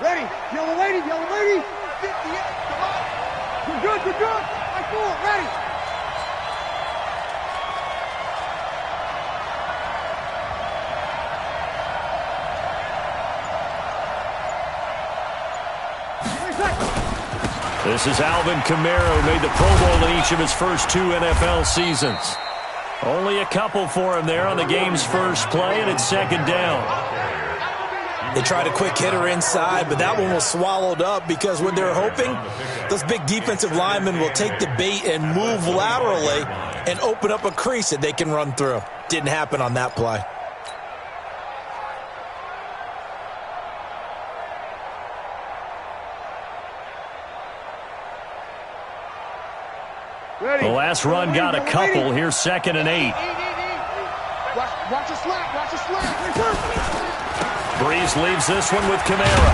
Ready. Yellow lady. 58. Come on. We're good. I fool. Ready. This is Alvin Kamara, who made the Pro Bowl in each of his first 2 NFL seasons. Only a couple for him there on the game's first play, and it's second down. They tried a quick hitter inside, but that one was swallowed up because what they're hoping, those big defensive linemen will take the bait and move laterally and open up a crease that they can run through. Didn't happen on that play. The last run got a couple. Here's 2nd and 8. Watch a slant. Breeze leaves this one with Kamara.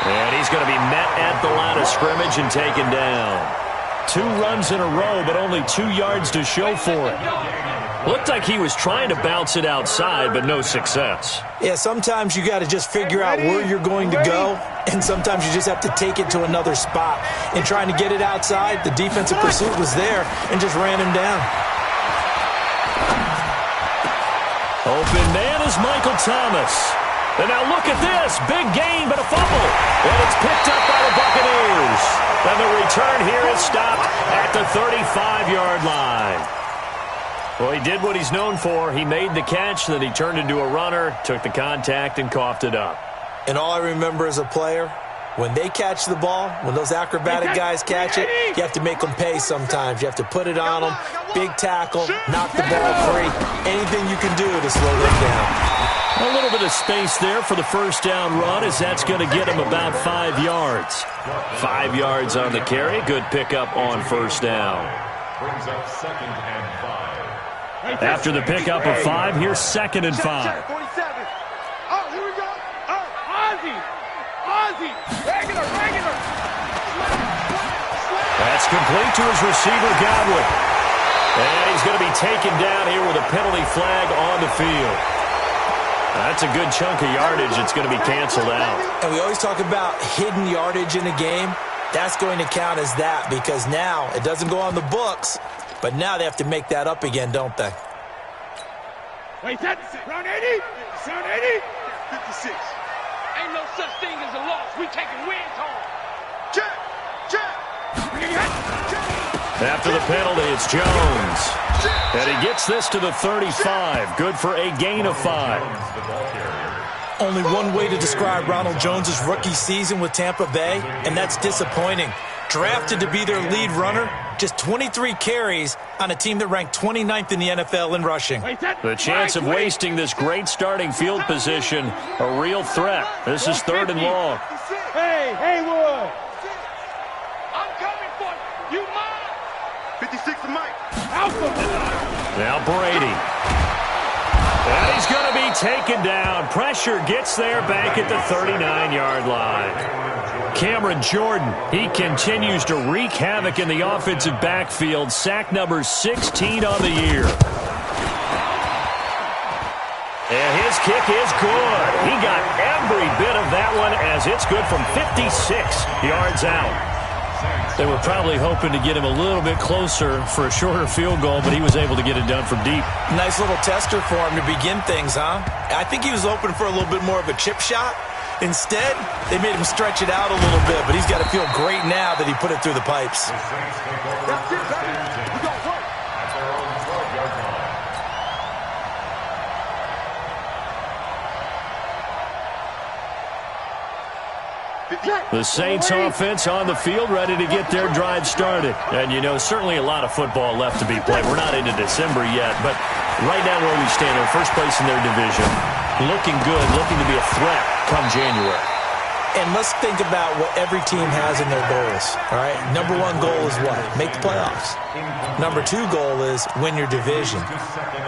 And he's going to be met at the line of scrimmage and taken down. 2 runs in a row, but only 2 yards to show for it. Looked like he was trying to bounce it outside, but no success. Yeah, sometimes you got to just figure out where you're going to go, and sometimes you just have to take it to another spot. And trying to get it outside, the defensive pursuit was there and just ran him down. Open man is Michael Thomas. And now look at this. Big gain, but a fumble. And it's picked up by the Buccaneers. And the return here is stopped at the 35-yard line. Well, he did what he's known for. He made the catch, then he turned into a runner, took the contact, and coughed it up. And all I remember as a player, when they catch the ball, when those acrobatic guys catch it, you have to make them pay sometimes. You have to put it on them, big tackle, knock the ball free. Anything you can do to slow them down. A little bit of space there for the first down run, as that's going to get him about 5 yards. 5 yards on the carry. Good pickup on first down. Brings up 2nd and 5. After the pickup of 5, here's 2nd and 5. 47. Oh, here we go. Oh, Ozzie. Regular. That's complete to his receiver, Godwin. And he's going to be taken down here with a penalty flag on the field. That's a good chunk of yardage. It's going to be canceled out. And we always talk about hidden yardage in a game. That's going to count as that because now it doesn't go on the books, but now they have to make that up again, don't they? Wait, that's round 80? Round 80? 56. Ain't no such thing as a loss. We taking wins home. Check. After the penalty, it's Jones. And he gets this to the 35. Good for a gain of 5. Only one way to describe Ronald Jones' rookie season with Tampa Bay, and that's disappointing. Drafted to be their lead runner, just 23 carries on a team that ranked 29th in the NFL in rushing. The chance of wasting this great starting field position, a real threat. This is 3rd and long. Hey, Haywood. I'm coming for you. You mine. 56 to Mike. Now Brady. And he's going to be taken down. Pressure gets there back at the 39-yard line. Cameron Jordan, he continues to wreak havoc in the offensive backfield. Sack number 16 on the year. And his kick is good. He got every bit of that one as it's good from 56 yards out. They were probably hoping to get him a little bit closer for a shorter field goal, but he was able to get it done from deep. Nice little tester for him to begin things, huh? I think he was open for a little bit more of a chip shot. Instead, they made him stretch it out a little bit, but he's got to feel great now that he put it through the pipes. That's it, baby. We got work. The Saints offense on the field, ready to get their drive started. And, you know, certainly a lot of football left to be played. We're not into December yet, but right now where we stand, in first place in their division, looking good, looking to be a threat come January. And let's think about what every team has in their goals, all right? Number 1 goal is what? Make the playoffs. Number 2 goal is win your division.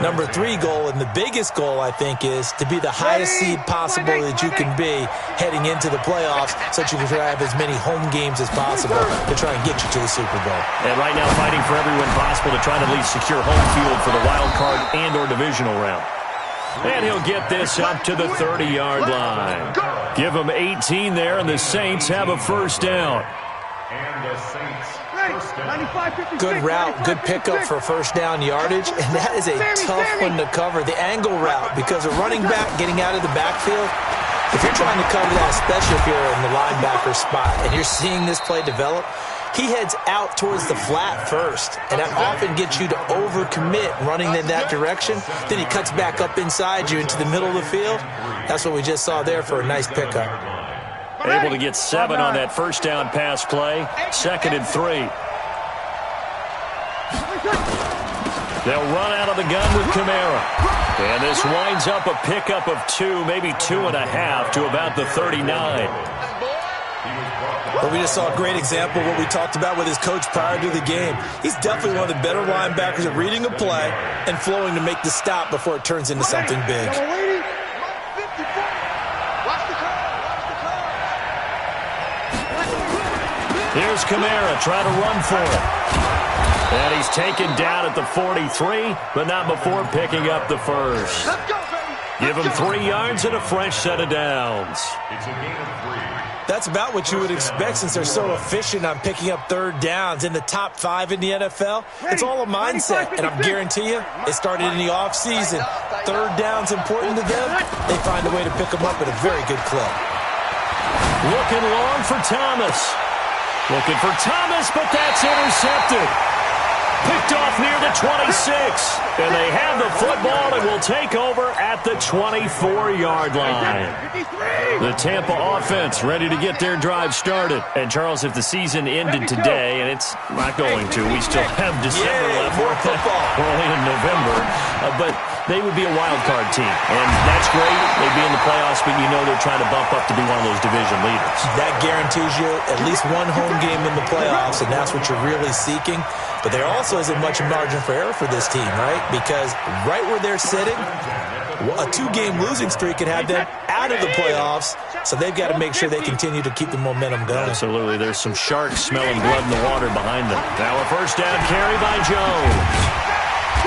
Number 3 goal, and the biggest goal, I think, is to be the highest seed possible that you can be heading into the playoffs so that you can have as many home games as possible to try and get you to the Super Bowl. And right now fighting for every win possible to try to at least secure home field for the wild card and or divisional round. And he'll get this up to the 30-yard line. Give him 18 there, and the Saints have a first down. And the Saints first down. Good route, good pickup for first down yardage, and that is a tough one to cover, the angle route, because a running back getting out of the backfield, if you're trying to cover that, especially if you're in the linebacker spot and you're seeing this play develop, he heads out towards the flat first, and that often gets you to overcommit running in that direction. Then he cuts back up inside you into the middle of the field. That's what we just saw there for a nice pickup. Able to get 7 on that first down pass play. 2nd and 3. They'll run out of the gun with Kamara. And this winds up a pickup of 2, maybe 2.5 to about the 39. Well, we just saw a great example of what we talked about with his coach prior to the game. He's definitely one of the better linebackers at reading a play and flowing to make the stop before it turns into something big. Here's Kamara trying to run for it. And he's taken down at the 43, but not before picking up the first. Give him 3 yards and a fresh set of downs. It's a gain of 3. That's about what you would expect since they're so efficient on picking up third downs in the top 5 in the NFL. It's all a mindset, and I guarantee you, it started in the offseason. Third down's important to them. They find a way to pick them up at a very good clip. Looking long for Thomas. Looking for Thomas, but that's intercepted. Picked off near the 26. And they have the football and will take over at the 24-yard line. The Tampa offense ready to get their drive started. And, Charles, if the season ended today, and it's not going to, we still have December left. More football. We're only in November. But they would be a wild card team. And that's great. They'd be in the playoffs, but you know they're trying to bump up to be one of those division leaders. That guarantees you at least one home game in the playoffs, and that's what you're really seeking. But there also isn't much margin for error for this team, right? Because right where they're sitting, a 2-game losing streak could have them out of the playoffs, so they've got to make sure they continue to keep the momentum going. Absolutely. There's some sharks smelling blood in the water behind them. Now a first down carry by Jones.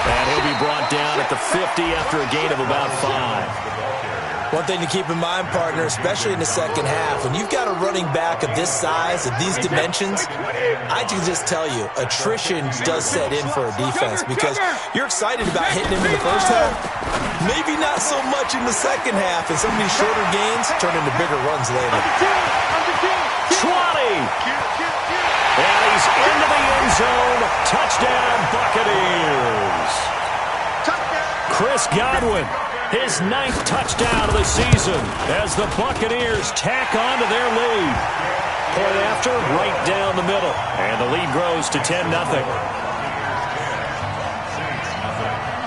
And he'll be brought down at the 50 after a gain of about 5. One thing to keep in mind, partner, especially in the second half, when you've got a running back of this size, of these dimensions, I can just tell you, attrition does set in for a defense because you're excited about hitting him in the first half, maybe not so much in the second half, and some of these shorter gains turn into bigger runs later. 20! And he's into the end zone. Touchdown, Buccaneers. Chris Godwin. His 9th touchdown of the season as the Buccaneers tack on to their lead. Point after, right down the middle. And the lead grows to 10-0.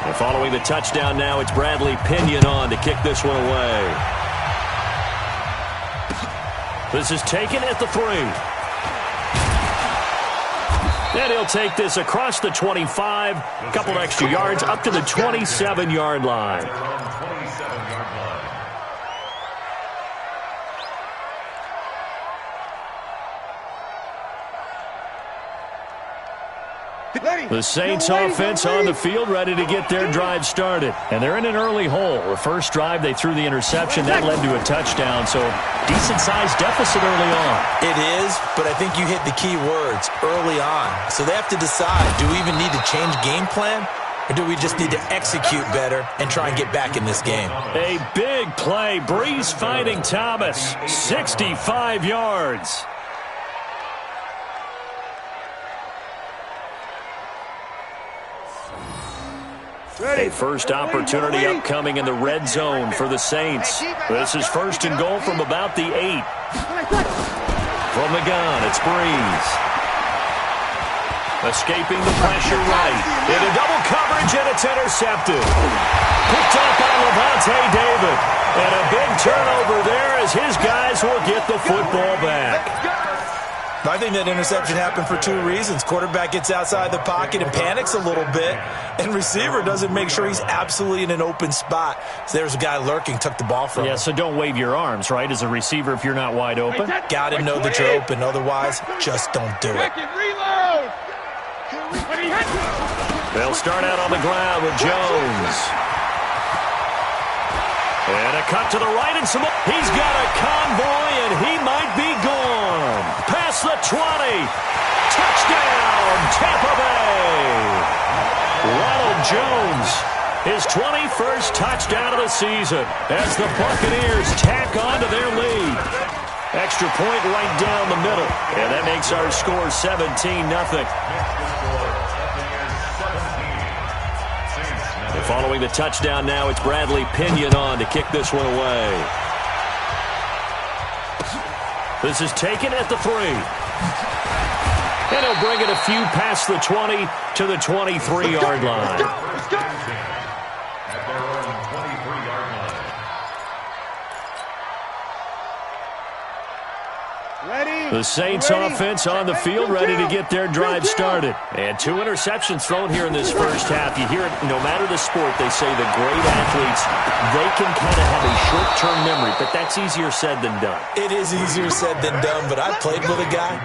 And following the touchdown now, it's Bradley Pinion on to kick this one away. This is taken at the 3. And he'll take this across the 25, a couple extra yards, up to the 27-yard line. The Saints offense on the field ready to get their drive started. And they're in an early hole. The first drive, they threw the interception. That led to a touchdown, so decent-sized deficit early on. It is, but I think you hit the key words, early on. So they have to decide, do we even need to change game plan? Or do we just need to execute better and try and get back in this game? A big play. Breeze finding Thomas. 65 yards. A first opportunity upcoming in the red zone for the Saints. This is 1st and goal from about the 8. From the gun, it's Breeze. Escaping the pressure right. Into double coverage, and it's intercepted. Picked up by Levante David. And a big turnover there as his guys will get the football back. I think that interception happened for 2 reasons. Quarterback gets outside the pocket and panics a little bit, and receiver doesn't make sure he's absolutely in an open spot. So there's a guy lurking, took the ball from him. Yeah, so don't wave your arms, right, as a receiver if you're not wide open. Got to know that you're open. Otherwise, just don't do it. They'll start out on the ground with Jones. And a cut to the right, and some. He's got a convoy, and he might be gone. Past the 20. Touchdown, Tampa Bay. Ronald Jones, his 21st touchdown of the season as the Buccaneers tack on to their lead. Extra point right down the middle, and that makes our score 17-0. Following the touchdown now, it's Bradley Pinion on to kick this one away. This is taken at the 3. And he'll bring it a few past the 20 to the 23-yard line. The Saints offense on the field, ready to get their drive started. And 2 interceptions thrown here in this first half. You hear it, no matter the sport, they say the great athletes, they can kind of have a short-term memory, but that's easier said than done. It is easier said than done, but I played with a guy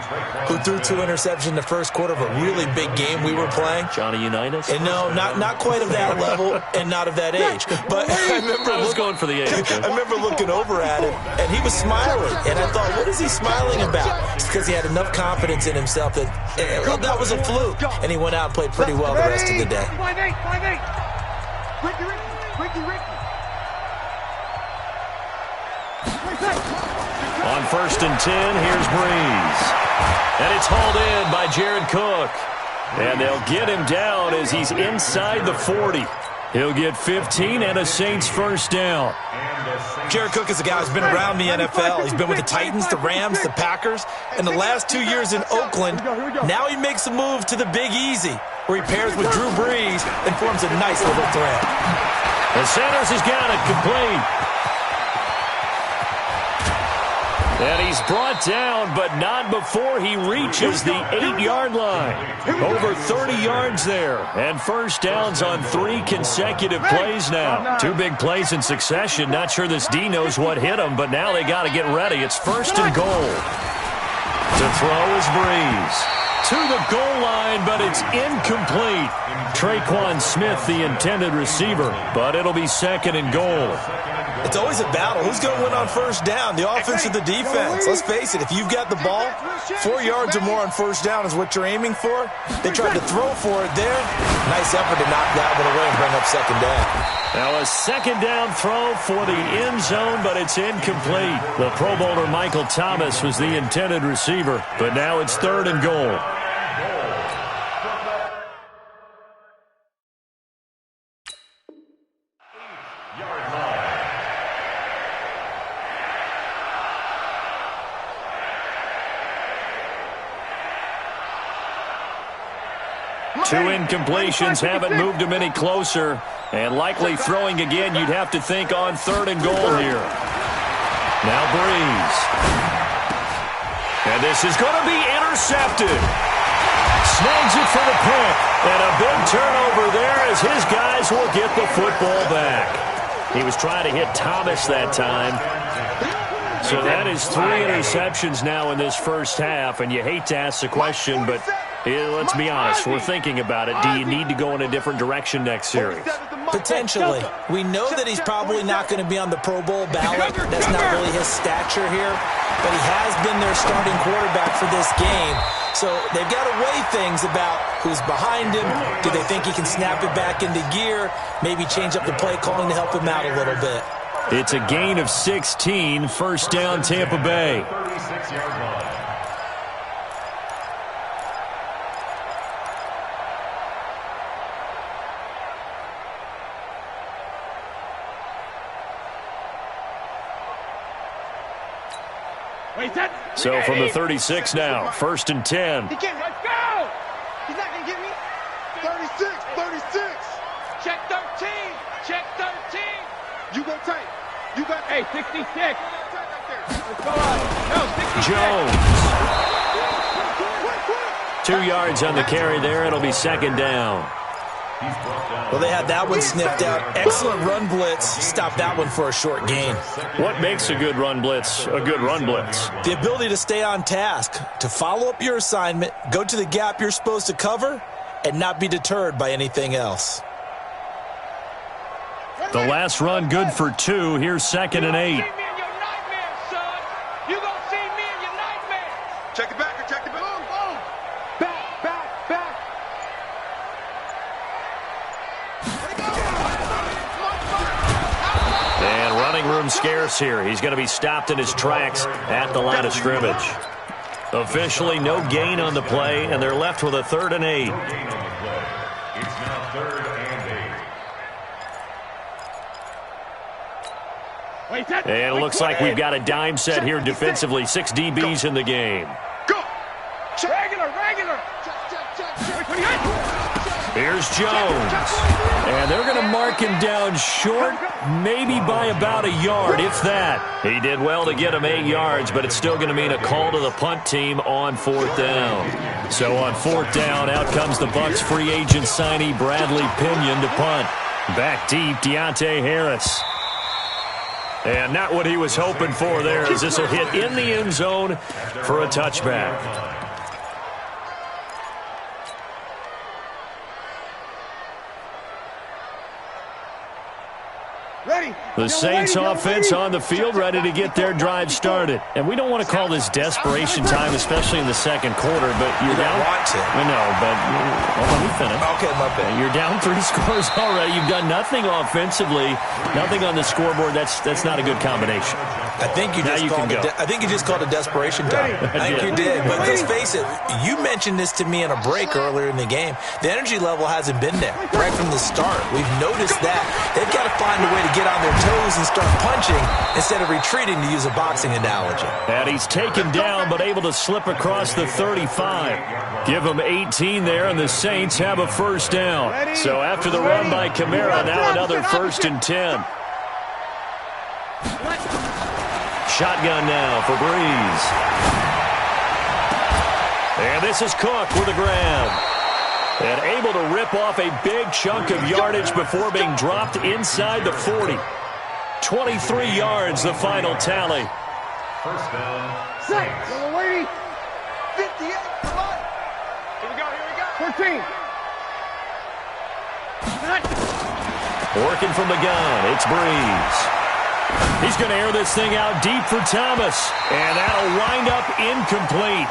who threw 2 interceptions in the first quarter of a really big game we were playing. Johnny Unitas? And no, not quite of that level and not of that age. But I was going for the age. I remember looking over at him, and he was smiling. And I thought, what is he smiling about? It's because he had enough confidence in himself that that was a fluke. And he went out and played pretty well the rest of the day. 5-8, 5-8. Ricky. On 1st and 10, here's Breeze. And it's hauled in by Jared Cook. And they'll get him down as he's inside the 40. He'll get 15 and a Saints first down. Jared Cook is a guy who's been around the NFL. He's been with the Titans, the Rams, the Packers, and the last 2 years in Oakland. Now he makes a move to the Big Easy, where he pairs with Drew Brees and forms a nice little threat. The Sanders has got it complete. And he's brought down, but not before he reaches the 8-yard line. Over 30 yards there. And first downs on 3 consecutive plays now. 2 big plays in succession. Not sure this D knows what hit him, but now they got to get ready. It's 1st and goal. To throw is Breeze. To the goal line, but it's incomplete. Traquan Smith, the intended receiver, but it'll be 2nd and goal. It's always a battle. Who's going to win on first down, the offense or the defense? Let's face it, if you've got the ball, 4 yards or more on first down is what you're aiming for. They tried to throw for it there. Nice effort to knock that one away and bring up 2nd down. Now a 2nd down throw for the end zone, but it's incomplete. The Pro Bowler Michael Thomas was the intended receiver, but now it's 3rd and goal. Two incompletions haven't moved him any closer. And likely throwing again, you'd have to think on 3rd and goal here. Now Breeze. And this is going to be intercepted. Snags it for the pick. And a big turnover there as his guys will get the football back. He was trying to hit Thomas that time. So that is 3 interceptions now in this first half. And you hate to ask the question, but let's be honest. We're thinking about it. Do you need to go in a different direction next series? Potentially. We know that he's probably not going to be on the Pro Bowl ballot. That's not really his stature here. But he has been their starting quarterback for this game. So they've got to weigh things about who's behind him. Do they think he can snap it back into gear? Maybe change up the play calling to help him out a little bit. It's a gain of 16. First down, Tampa Bay. So from the 36 now, 1st and 10. He can't. Let's go! He's not going to get me. 36. Check 13. Check 13. You go tight. You got, hey, 66. Let's go out. No, 66. Jones. 2 yards on the carry there. It'll be 2nd down. Well, they had that one sniffed out. Excellent run blitz. Stop that one for a short gain. What makes a good run blitz a good run blitz? The ability to stay on task, to follow up your assignment, go to the gap you're supposed to cover, and not be deterred by anything else. The last run good for 2. Here's 2nd and 8. Check it back, check it back. Boom, boom. Back, back, back. And running room scarce here. He's going to be stopped in his tracks at the line of scrimmage. Officially no gain on the play, and they're left with a 3rd and 8. It's now 3rd and 8. And it looks like we've got a dime set here defensively. 6 DBs in the game. Go. Regular. Here's Jones. And they're going to mark him down short, maybe by about a yard, if that. He did well to get him 8 yards, but it's still going to mean a call to the punt team on 4th down. So on 4th down, out comes the Bucs free agent signee Bradley Pinion to punt. Back deep, Deontay Harris. And not what he was hoping for there, as this will hit in the end zone for a touchback. The Saints offense on the field, ready to get their drive started. And we don't want to call this desperation time, especially in the second quarter, but you're down. Want to. I know, but let me finish. Okay, my bad. You're down 3 scores already. You've done nothing offensively, nothing on the scoreboard. That's not a good combination. I think you just called it desperation time. I think you did. But let's face it, you mentioned this to me in a break earlier in the game. The energy level hasn't been there right from the start. We've noticed that. They've got to find a way to get on their toes and start punching instead of retreating, to use a boxing analogy. And he's taken down but able to slip across the 35. Give him 18 there, and the Saints have a 1st down. So after the run by Kamara, now another 1st and 10. Shotgun now for Breeze. And this is Cook with a grab. And able to rip off a big chunk of yardage before being dropped inside the 40. 23 yards, the final tally. 1st down. Saints. Little lady. 58. Come on. Here we go. 14. Working from the gun, it's Breeze. He's going to air this thing out deep for Thomas. And that'll wind up incomplete.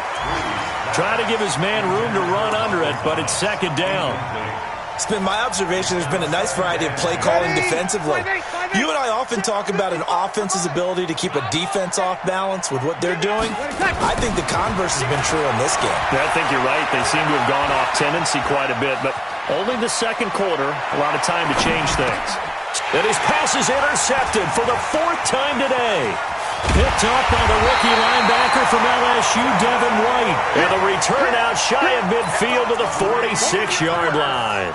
Try to give his man room to run under it, but it's 2nd down. It's been my observation there's been a nice variety of play calling defensively. You and I often talk about an offense's ability to keep a defense off balance with what they're doing. I think the converse has been true in this game. I think you're right. They seem to have gone off tendency quite a bit, but only the second quarter, a lot of time to change things. And his pass is intercepted for the 4th time today. Picked up by the rookie linebacker from LSU, Devin White. And the return out shy of midfield to the 46-yard line.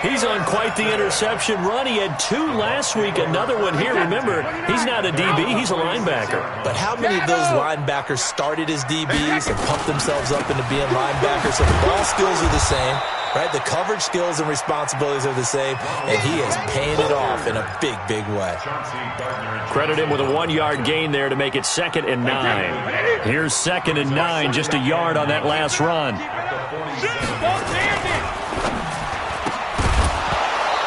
He's on quite the interception run. He had 2 last week, another one here. Remember, he's not a DB, he's a linebacker. But how many of those linebackers started as DBs and pumped themselves up into being linebackers? So the ball skills are the same, right? The coverage skills and responsibilities are the same, and he is paying it off in a big, big way. Credit him with a 1-yard gain there to make it 2nd and 9. Here's 2nd and 9, just a yard on that last run.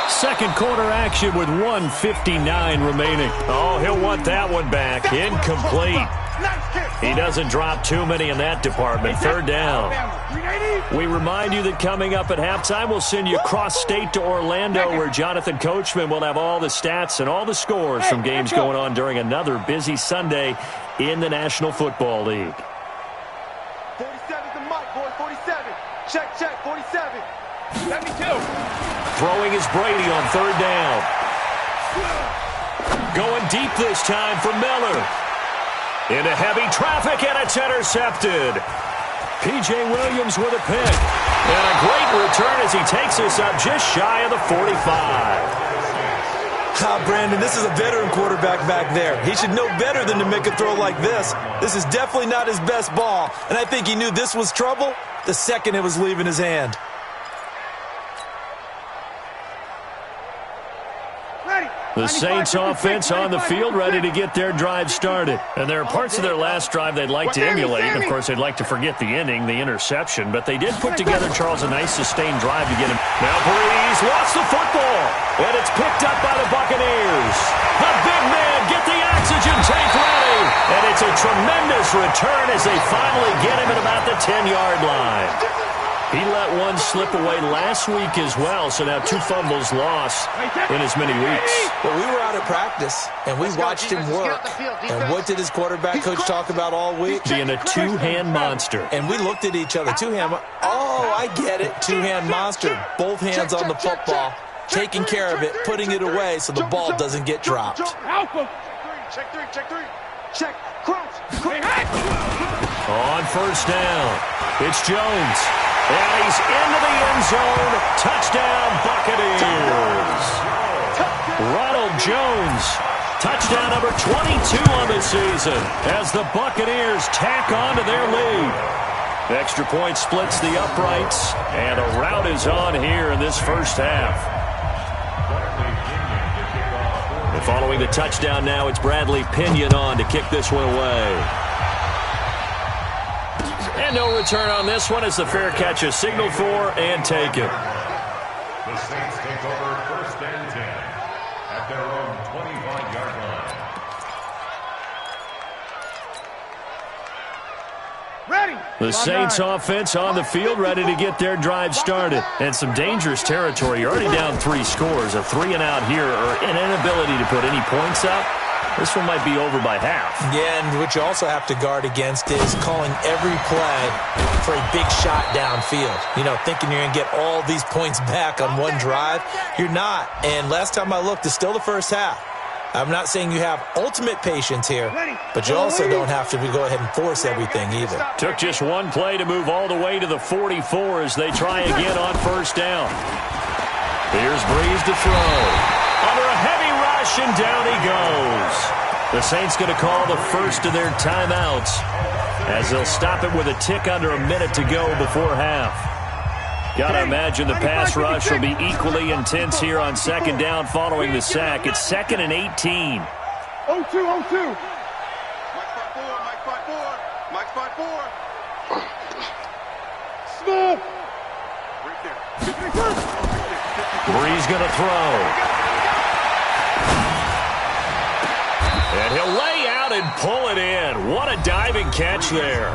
Second quarter action with 1:59 remaining. Oh, he'll want that one back. Incomplete. He doesn't drop too many in that department. 3rd down. We remind you that coming up at halftime, we'll send you cross-state to Orlando, where Jonathan Coachman will have all the stats and all the scores from games going on during another busy Sunday in the National Football League. 47's the mic, boy. 47. Check, 47. 72. Throwing is Brady on 3rd down. Going deep this time for Miller. Into heavy traffic, and it's intercepted. P.J. Williams with a pick. And a great return as he takes us up just shy of the 45. Brandon, this is a veteran quarterback back there. He should know better than to make a throw like this. This is definitely not his best ball, and I think he knew this was trouble the second it was leaving his hand. The Saints offense on the field, ready to get their drive started. And there are parts of their last drive they'd like to emulate. And, of course, they'd like to forget the inning, the interception. But they did put together, Charles, a nice sustained drive to get him. Now Breeze lost the football. And it's picked up by the Buccaneers. this return as they finally get him at about the 10-yard line. He let one slip away last week as well, so now 2 fumbles lost in as many weeks. Well, we were out at practice, and we watched him work. And what did his quarterback coach talk about all week? Being a two-hand monster. And we looked at each other. Oh, I get it. Two-hand monster. Both hands on the football, taking care of it, putting it away so the ball doesn't get dropped. Alpha. Check three. Check. Crouch. On first down, it's Jones. And he's into the end zone. Touchdown, Buccaneers. Ronald Jones, touchdown number 22 on the season as the Buccaneers tack on to their lead. The extra point splits the uprights, and a rout is on here in this first half. And following the touchdown now, it's Bradley Pinion on to kick this one away. And no return on this one as the fair catch is signaled for and taken. The Saints take over first and 10 at their own 25-yard line. Ready. The Saints offense on the field, ready to get their drive started. And some dangerous territory. You're already down 3 scores. A 3-and-out here or an inability to put any points up. This one might be over by half. Yeah, and what you also have to guard against is calling every play for a big shot downfield. You know, thinking you're going to get all these points back on one drive. You're not. And last time I looked, it's still the first half. I'm not saying you have ultimate patience here, but you also don't have to go ahead and force everything either. Took just one play to move all the way to the 44 as they try again on first down. Here's Breeze to throw. Under a heavy rush, and down he goes. The Saints going to call the first of their timeouts as they'll stop it with a tick under a minute to go before half. Got to imagine the pass rush will be equally intense here on second down following the sack. It's 2nd and 18. 0-2. Mike 5-4. Small. Right there. Breeze going to throw. And he'll lay out and pull it in. What a diving catch there.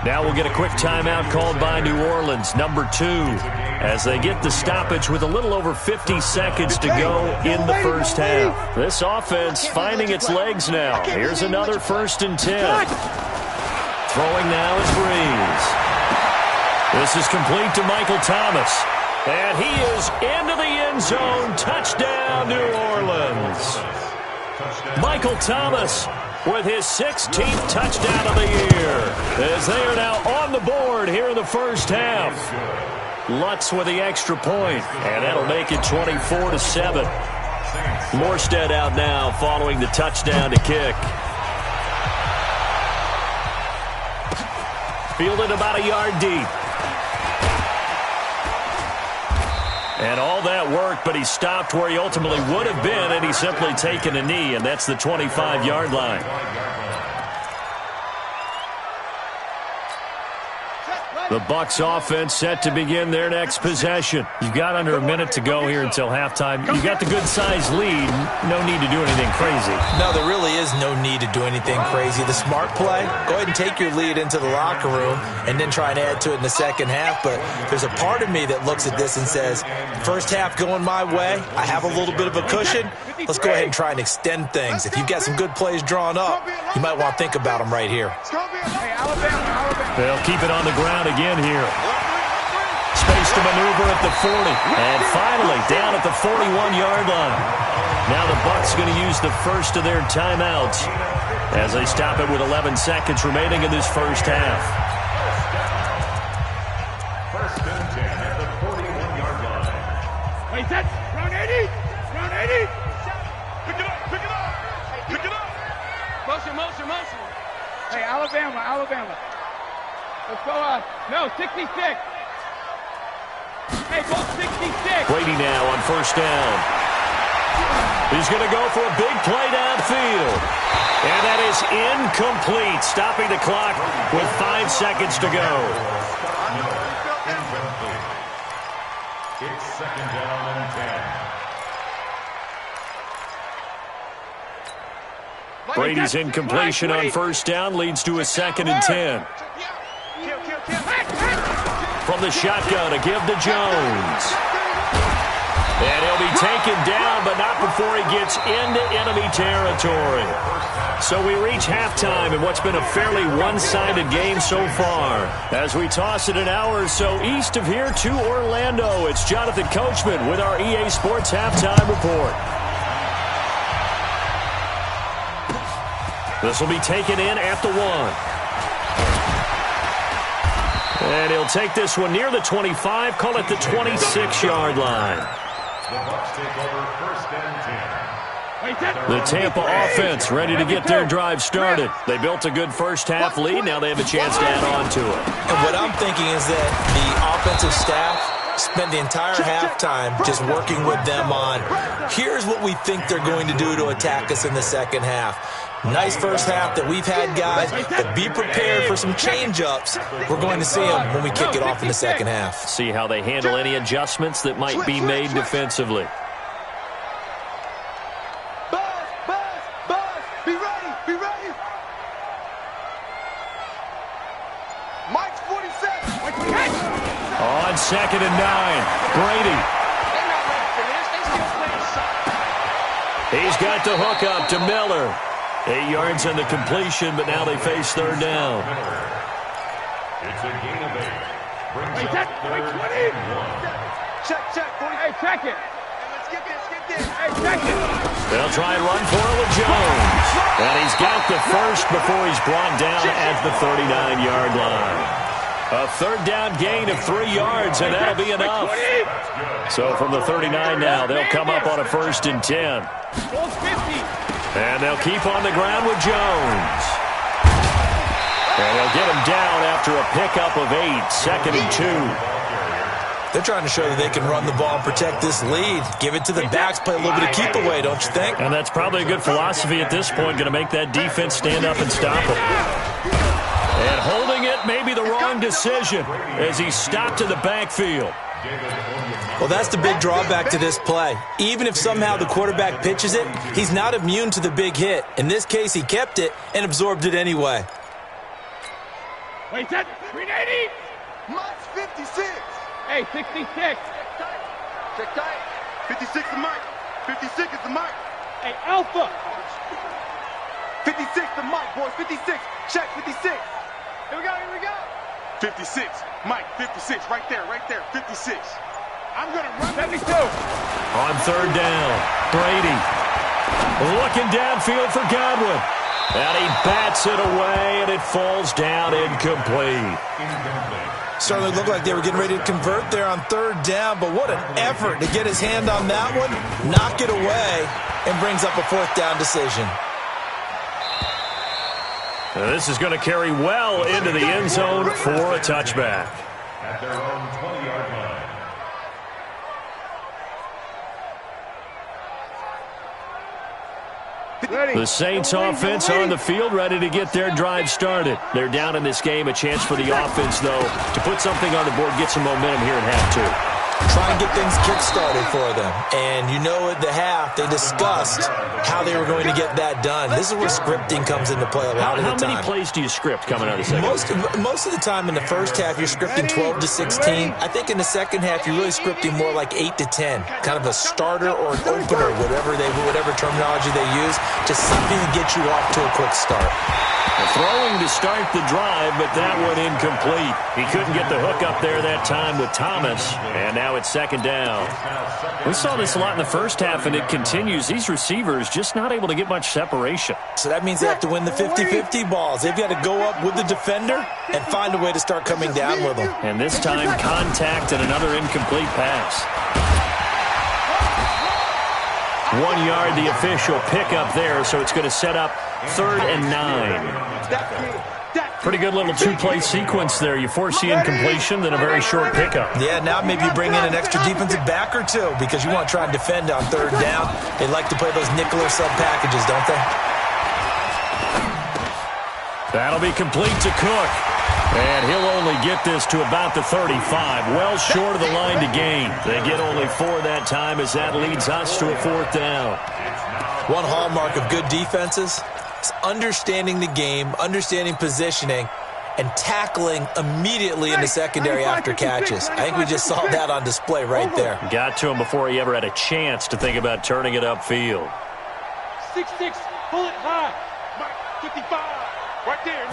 Now we'll get a quick timeout called by New Orleans, number 2, as they get the stoppage with a little over 50 seconds to go in the first half. This offense finding its legs now. Here's another 1st and 10. Throwing now is Breeze. This is complete to Michael Thomas. And he is into the end zone. Touchdown, New Orleans. Michael Thomas with his 16th touchdown of the year as they are now on the board here in the first half. Lutz with the extra point, and that'll make it 24-7. Morstead out now following the touchdown to kick. Fielded about a yard deep. And all that worked, but he stopped where he ultimately would have been, and he's simply taken a knee, and that's the 25-yard line. The Bucs offense set to begin their next possession. You've got under a minute to go here until halftime. You've got the good-sized lead. No need to do anything crazy. No, there really is no need to do anything crazy. The smart play, go ahead and take your lead into the locker room and then try and add to it in the second half. But there's a part of me that looks at this and says, first half going my way, I have a little bit of a cushion. Let's go ahead and try and extend things. If you've got some good plays drawn up, you might want to think about them right here. They'll keep it on the ground again here. Space to maneuver at the 40. And finally, down at the 41-yard line. Now the Bucs going to use the first of their timeouts as they stop it with 11 seconds remaining in this first half. First and 10 at the 41-yard line. Wait, that's round 80. Round 80. Pick it up. Motion. Hey, Alabama. Let's go up. No, 66. Hey, both 66. Brady now on first down. He's going to go for a big play downfield. And that is incomplete, stopping the clock with 5 seconds to go. It's 2nd down and 10. Brady's incompletion on first down leads to a 2nd and 10. From the shotgun, a give to Jones. And he'll be taken down, but not before he gets into enemy territory. So we reach halftime in what's been a fairly one-sided game so far. As we toss it an hour or so east of here to Orlando, it's Jonathan Coachman with our EA Sports Halftime Report. This will be taken in at the 1. And he'll take this one near the 25, call it the 26-yard line. The Bucs take over 1st and 10. The Tampa offense ready to get their drive started. They built a good first-half lead. Now they have a chance to add on to it. And what I'm thinking is that the offensive staff spent the entire halftime just working with them on, here's what we think they're going to do to attack us in the second half. Nice first half that we've had, guys, but be prepared for some change-ups. We're going to see them when we kick it off in the second half. See how they handle any adjustments that might be made defensively. Be ready, be ready. Mike's 47. On 2nd and 9, Brady. They're not ready for this. They still playing soccer. He's got the hook up to Miller. 8 yards on the completion, but now they face 3rd down. It's a gain of 8. Brings Wait, up that, 3rd wait, 20. and 1. Check, 40. Hey, check it. Let's get this. Hey, check it. They'll try and run for it with Jones. And he's got the first before he's brought down at the 39-yard line. A 3rd down gain of 3 yards, and that'll be enough. So from the 39 now, they'll come up on a 1st and 10. Goes 50. And they'll keep on the ground with Jones. And they'll get him down after a pickup of 8, 2nd and 2. They're trying to show that they can run the ball and protect this lead. Give it to the backs, play a little bit of keep away, don't you think? And that's probably a good philosophy at this point, going to make that defense stand up and stop him. And holding it may be the wrong decision as he's stopped in the backfield. Well, that's the big drawback to this play. Even if somehow the quarterback pitches it, he's not immune to the big hit. In this case, he kept it and absorbed it anyway. Wait, that 380. Mike's 56. Hey, 66. Check tight. 56 is Mike. 56 is the Mike. Hey, Alpha. 56 the Mike, boys. 56. Check 56. Here we go. 56. Mike, 56. Right there. 56. I'm going to run. 72. On 3rd down, Brady looking downfield for Godwin. And he bats it away, and it falls down incomplete. Certainly looked like they were getting ready to convert there on 3rd down, but what an effort to get his hand on that one, knock it away, and brings up a 4th down decision. Now this is going to carry well into the end zone for a touchback. At their own 20-yard line. The Saints offense on the field ready to get their drive started. They're down in this game. A chance for the offense, though, to put something on the board, get some momentum here in half 2. Try and get things kick-started for them. And you know at the half, they discussed how they were going to get that done. This is where scripting comes into play a lot of the time. How many plays do you script coming out of the second? Most of the time in the first half, you're scripting 12 to 16. I think in the second half, you're really scripting more like 8 to 10. Kind of a starter or an opener, whatever terminology they use, just something to get you off to a quick start. Throwing to start the drive, but that one incomplete. He couldn't get the hook up there that time with Thomas, and now it's 2nd down. We saw this a lot in the first half, and it continues. These receivers just not able to get much separation. So that means they have to win the 50-50 balls. They've got to go up with the defender and find a way to start coming down with them. And this time, contact and another incomplete pass. 1 yard, the official pickup there, so it's going to set up 3rd and 9. Pretty good little 2-play sequence there. You force the incompletion, then a very short pickup. Yeah, now maybe you bring in an extra defensive back or 2 because you want to try and defend on 3rd down. They like to play those nickel or sub packages, don't they? That'll be complete to Cook. And he'll only get this to about the 35, well short of the line to gain. They get only 4 that time as that leads us to a 4th down. One hallmark of good defenses, backs understanding the game, understanding positioning, and tackling immediately in the secondary after catches. I think we just saw that on display right there. Got to him before he ever had a chance to think about turning it upfield. 6'6", pull it high. 55, right there.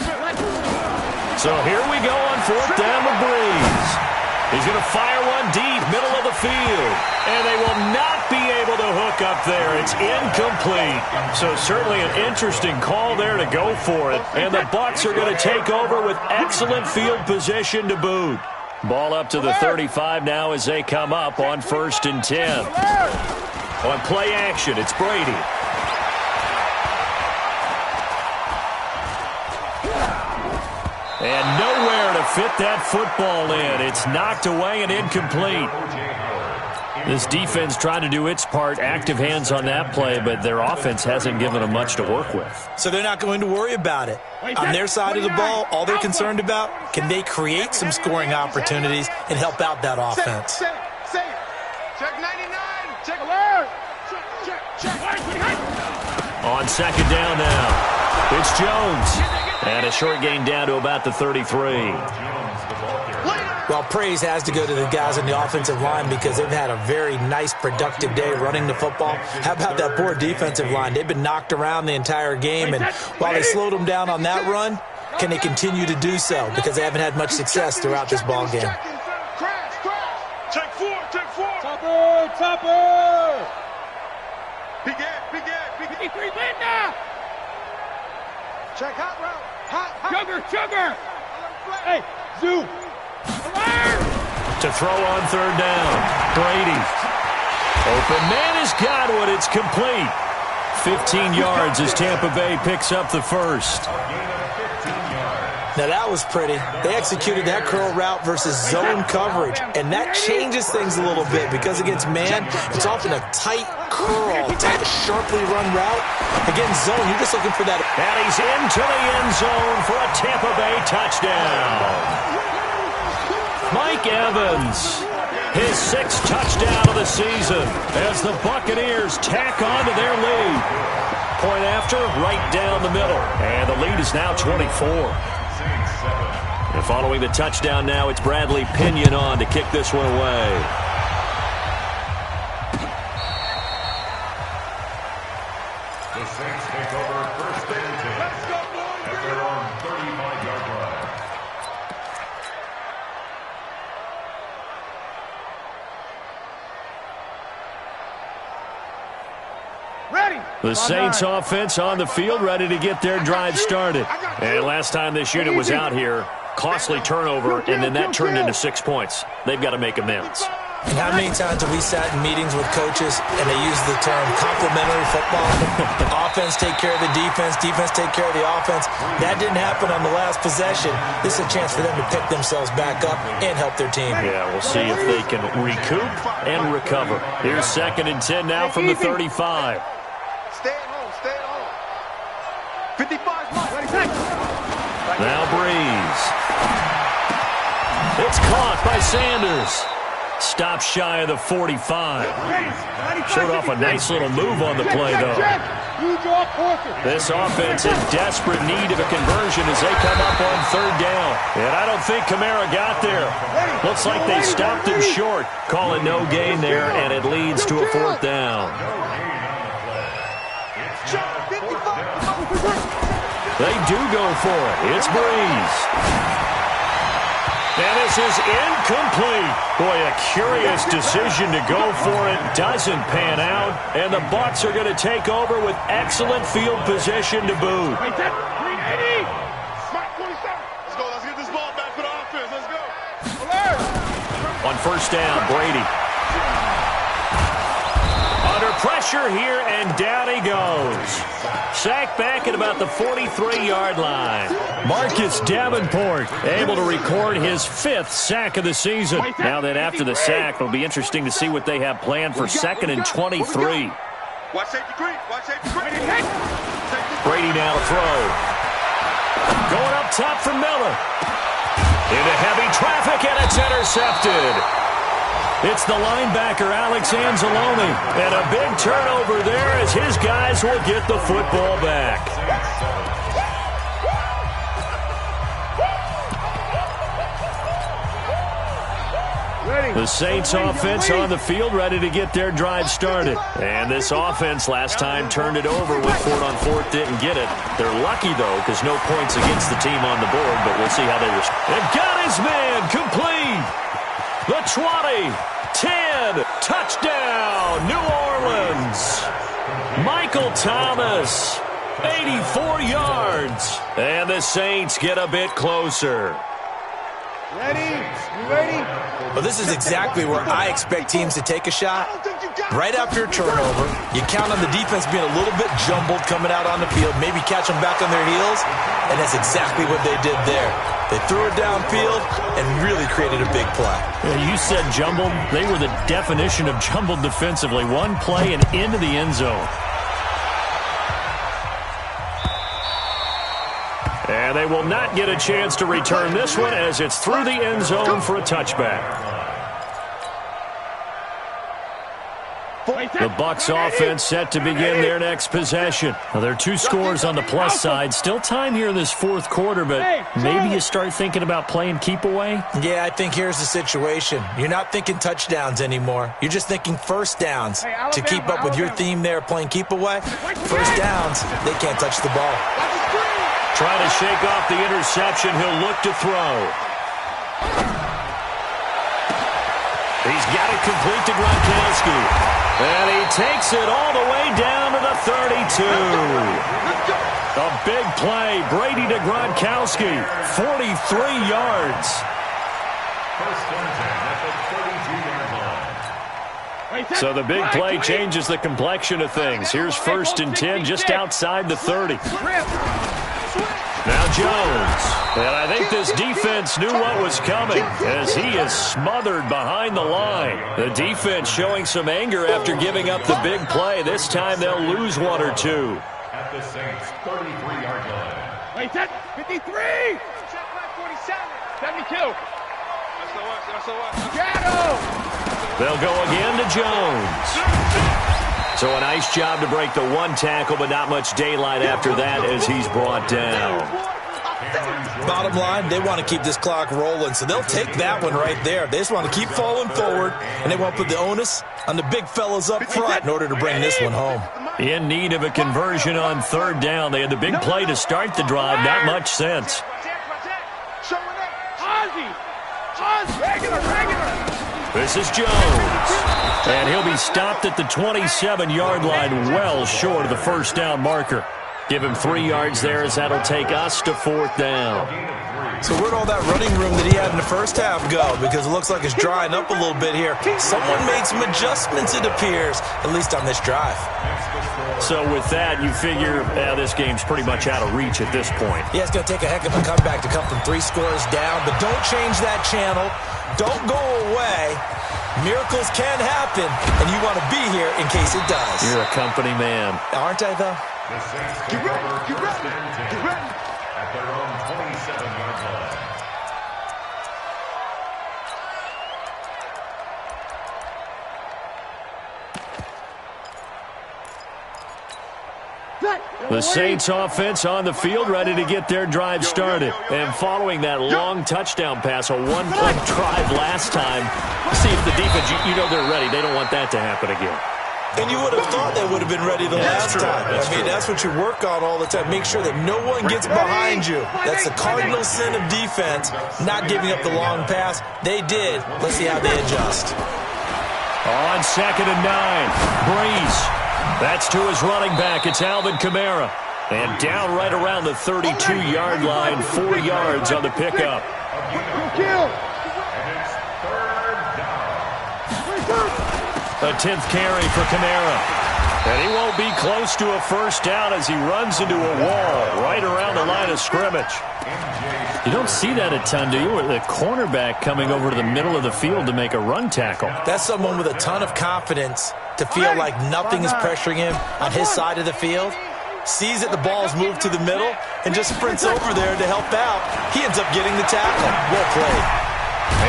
So here we go on 4th down with Breeze. He's going to fire one deep, middle of the field. And they will not be able to hook up there. It's incomplete. So certainly an interesting call there to go for it. And the Bucs are going to take over with excellent field position to boot. Ball up to the 35 now as they come up on 1st and 10. On play action, it's Brady. And nowhere to fit that football in. It's knocked away and incomplete. This defense trying to do its part, active hands on that play, but their offense hasn't given them much to work with. So they're not going to worry about it. On their side of the ball, all they're concerned about, can they create some scoring opportunities and help out that offense? Check 99. Check alert. Check. On 2nd down now, it's Jones. And a short gain down to about the 33. Well, praise has to go to the guys on the offensive line because they've had a very nice, productive day running the football. How about that poor defensive line? They've been knocked around the entire game, and while they slowed them down on that run, can they continue to do so? Because they haven't had much success throughout this ball game. Check 4. Topper. Big Ed. 53 win now. Check hot route. Sugar. Hey, Zoo. To throw on 3rd down, Brady. Open man has got one. It's complete. 15 yards as Tampa Bay picks up the first. Now that was pretty. They executed that curl route versus zone coverage, and that changes things a little bit because against man, it's often a tight curl, tight, sharply run route. Against zone, you're just looking for that. And he's into the end zone for a Tampa Bay touchdown. Mike Evans, his 6th touchdown of the season as the Buccaneers tack on to their lead. Point after, right down the middle. And the lead is now 24. And following the touchdown now, it's Bradley Pinion on to kick this one away. The Saints take over 1st and 10 at their own 35-yard line. Ready. The Saints offense on the field, ready to get their drive started. And last time this unit was out here, costly turnover, and then that turned into 6 points. They've got to make amends. And how many times have we sat in meetings with coaches and they use the term complementary football? Offense take care of the defense take care of the offense. That didn't happen on the last possession. This is a chance for them to pick themselves back up and help their team. Yeah, we'll see if they can recoup and recover. Here's 2nd and 10 now from the 35. Stay at home. 55 mark. Now Breeze. It's caught by Sanders. Stop shy of the 45. Showed off a nice little move on the play, though. This offense in desperate need of a conversion as they come up on 3rd down. And I don't think Kamara got there. Looks like they stopped him short. Calling no gain there, and it leads to a 4th down. They do go for it. It's Breeze. And this is incomplete. Boy, a curious decision to go for it. Doesn't pan out. And the Bucs are going to take over with excellent field position to boot. Let's go. Let's get this ball back for the offense. Let's go. Alert. On 1st down, Brady. Under pressure here, and down he goes. Sacked back at about the 43-yard line. Marcus Davenport able to record his 5th sack of the season. Now then, after the sack, it'll be interesting to see what they have planned for 2nd and 23. Watch safety creep. Brady now to throw. Going up top for Miller. Into heavy traffic, and it's intercepted. It's the linebacker, Alex Anzalone. And a big turnover there as his guys will get the football back. The Saints offense on the field, ready to get their drive started. And this offense last time turned it over with 4-on-4, didn't get it. They're lucky, though, because no points against the team on the board, but we'll see how they respond. They've got his man complete. The 20, 10, touchdown, New Orleans. Michael Thomas, 84 yards. And the Saints get a bit closer. Ready? You ready? Well, this is exactly where I expect teams to take a shot. Right after a turnover, you count on the defense being a little bit jumbled coming out on the field, maybe catch them back on their heels, and that's exactly what they did there. They threw it downfield and really created a big play. You said jumbled. They were the definition of jumbled defensively. One play and into the end zone. And they will not get a chance to return this one as it's through the end zone for a touchback. The Bucs offense set to begin their next possession. Well, there are two scores on the plus side. Still time here in this fourth quarter, but maybe you start thinking about playing keep away? Yeah, I think here's the situation. You're not thinking touchdowns anymore. You're just thinking first downs. To keep up with your theme there, playing keep away, first downs, they can't touch the ball. Trying to shake off the interception. He'll look to throw. He's got it complete to Gronkowski. And he takes it all the way down to the 32. A big play. Brady to Gronkowski. 43 yards. So the big play changes the complexion of things. Here's 1st and 10 just outside the 30. Now Jones. And I think this defense knew what was coming as he is smothered behind the line. The defense showing some anger after giving up the big play. This time they'll lose one or two. At the Saints' 33-yard line. Wait, 53! Check back 47. 72. They'll go again to Jones. So a nice job to break the one tackle, but not much daylight after that as he's brought down. Bottom line, they want to keep this clock rolling, so they'll take that one right there. They just want to keep falling forward, and they want to put the onus on the big fellas up front in order to bring this one home. In need of a conversion on 3rd down. They had the big play to start the drive. Not much sense. This is Jones. And he'll be stopped at the 27-yard line, well short of the 1st down marker. Give him 3 yards there as that'll take us to 4th down. So where'd all that running room that he had in the first half go? Because it looks like it's drying up a little bit here. Someone made some adjustments, it appears, at least on this drive. So with that, you figure this game's pretty much out of reach at this point. Yeah, it's going to take a heck of a comeback to come from 3 scores down, but don't change that channel. Don't go away. Miracles can happen, and you want to be here in case it does. You're a company man. Aren't I, though? The Saints take over 1st and 10 at their own 27-yard line. The Saints offense on the field, ready to get their drive started. And following that long touchdown pass, a one-play drive last time, see if the defense, you know they're ready. They don't want that to happen again. And you would have thought they would have been ready the last time. That's what you work on all the time. Make sure that no one gets behind you. That's the cardinal sin of defense, not giving up the long pass. They did. Let's see how they adjust. On 2nd and 9, Breeze. That's to his running back. It's Alvin Kamara. And down right around the 32-yard line, 4 yards on the pickup. A 10th carry for Kamara. And he won't be close to a 1st down as he runs into a wall right around the line of scrimmage. You don't see that a ton, do you? Or the cornerback coming over to the middle of the field to make a run tackle. That's someone with a ton of confidence to feel like nothing is pressuring him on his side of the field. Sees that the ball's moved to the middle and just sprints over there to help out. He ends up getting the tackle. Well played.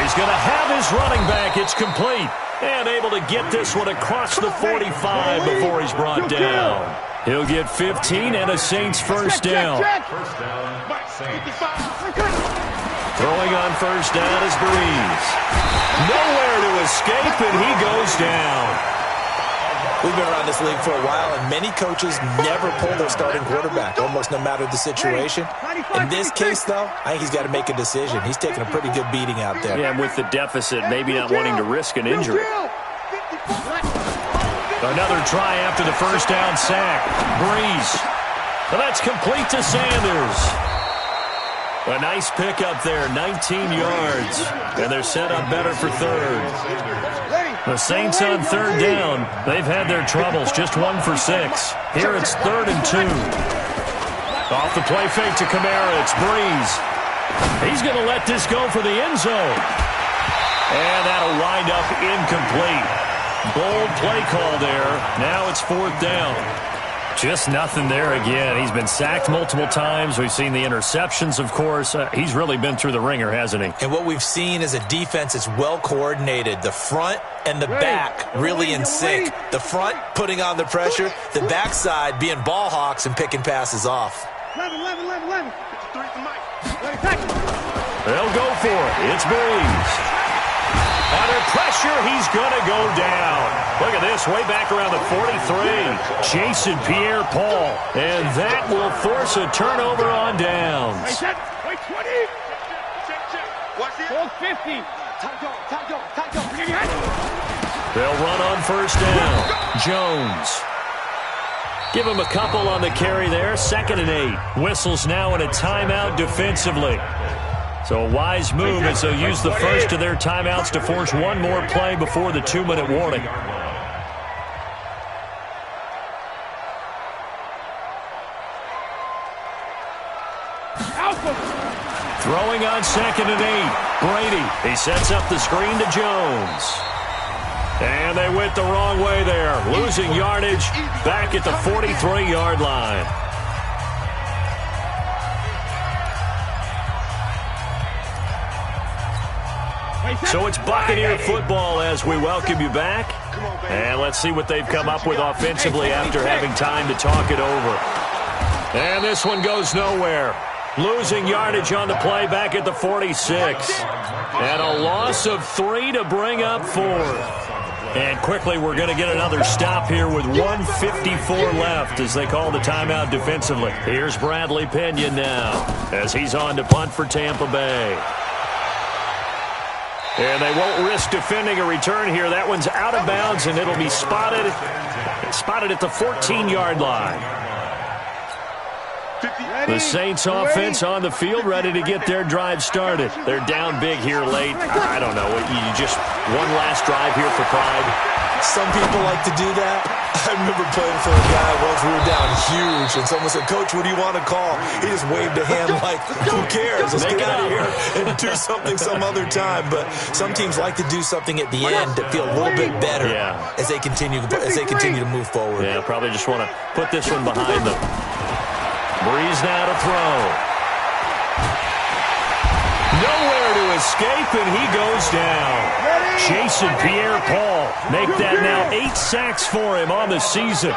He's going to have his running back. It's complete. And able to get this one across the 45 before he's brought down. He'll get 15 and a Saints first down. First down, Saints. Throwing on first down is Breeze. Nowhere to escape, and he goes down. We've been around this league for a while, and many coaches never pull their starting quarterback, almost no matter the situation. In this case, though, I think he's got to make a decision. He's taking a pretty good beating out there. Yeah, and with the deficit, maybe not wanting to risk an injury. Another try after the first down sack. Breeze. Well, that's complete to Sanders. A nice pickup there, 19 yards. And they're set up better for third. The Saints on third down. They've had their troubles, just 1 for 6. Here it's 3rd and 2. Off the play fake to Kamara, it's Breeze. He's going to let this go for the end zone. And that'll wind up incomplete. Bold play call there. Now it's 4th down. Just nothing there again. He's been sacked multiple times. We've seen the interceptions, of course. He's really been through the ringer, hasn't he? And what we've seen is a defense that's well coordinated. The front and the back really in sync. The front putting on the pressure. The backside being ball hawks and picking passes off. 11. They'll go for it. It's Breeze. Under pressure, he's going to go down. Look at this, way back around the 43. Jason Pierre-Paul. And that will force a turnover on downs. Wait, 20. Check. Watch this. Hold 50. Top go. They'll run on first down. Jones. Give him a couple on the carry there. 2nd and 8. Whistles now in a timeout defensively. So a wise move as they'll use the first of their timeouts to force one more play before the 2-minute warning. Throwing on 2nd and 8. Brady. He sets up the screen to Jones. And they went the wrong way there. Losing yardage back at the 43-yard line. So it's Buccaneer football as we welcome you back. And let's see what they've come up with offensively after having time to talk it over. And this one goes nowhere. Losing yardage on the play back at the 46. And a loss of 3 to bring up 4th. And quickly we're going to get another stop here with 1:54 left as they call the timeout defensively. Here's Bradley Pinion now as he's on to punt for Tampa Bay. And they won't risk defending a return here. That one's out of bounds, and it'll be spotted at the 14-yard line. The Saints offense on the field, ready to get their drive started. They're down big here late. I don't know. You just one last drive here for pride. Some people like to do that. I remember playing for a guy once. We were down huge, and someone said, "Coach, what do you want to call?" He just waved a hand like, "Who cares? Let's get out of here and do something some other time." But some teams like to do something at the end to feel a little bit better as they continue to move forward. Yeah, probably just want to put this one behind them. Breeze now to throw. Nowhere to escape, and he goes down. Jason Pierre-Paul make that now 8 sacks for him on the season.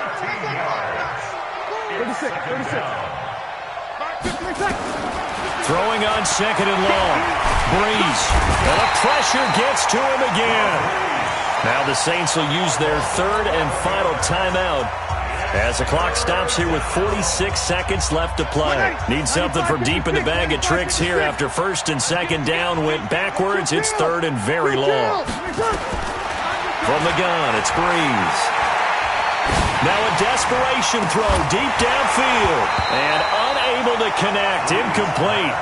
36. Throwing on 2nd and long. Breeze. And the pressure gets to him again. Now the Saints will use their 3rd and final timeout as the clock stops here with 46 seconds left to play. Need something from deep in the bag of tricks here after 1st and 2nd down went backwards. It's 3rd and very long. From the gun, it's Breeze. Now a desperation throw deep downfield. And unable to connect. Incomplete.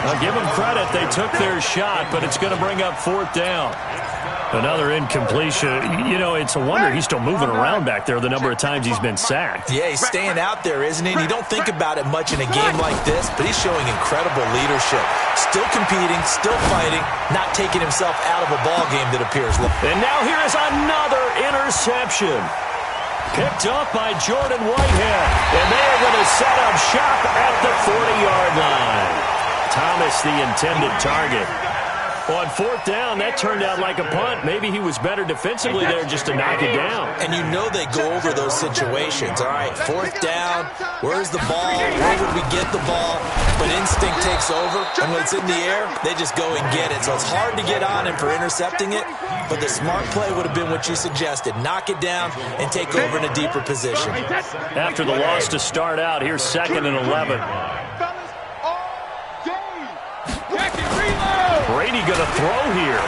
I'll give them credit. They took their shot, but it's going to bring up 4th down. Another incompletion. You know, it's a wonder he's still moving around back there the number of times he's been sacked. Yeah, he's staying out there, isn't he? And you don't think about it much in a game like this, but he's showing incredible leadership. Still competing, still fighting, not taking himself out of a ball game that appears. And now here is another interception. Picked up by Jordan Whitehead. And they are going to set up shop at the 40-yard line. Thomas, the intended target. On fourth down, that turned out like a punt. Maybe he was better defensively there just to knock it down. And you know they go over those situations. All right, fourth down, where's the ball? Where would we get the ball? But instinct takes over, and when it's in the air, they just go and get it. So it's hard to get on him for intercepting it, but the smart play would have been what you suggested. Knock it down and take over in a deeper position. After the loss to start out, here's 2nd and 11. Brady going to throw here.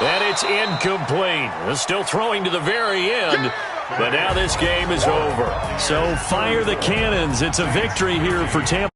And it's incomplete. Still throwing to the very end. But now this game is over. So fire the cannons. It's a victory here for Tampa.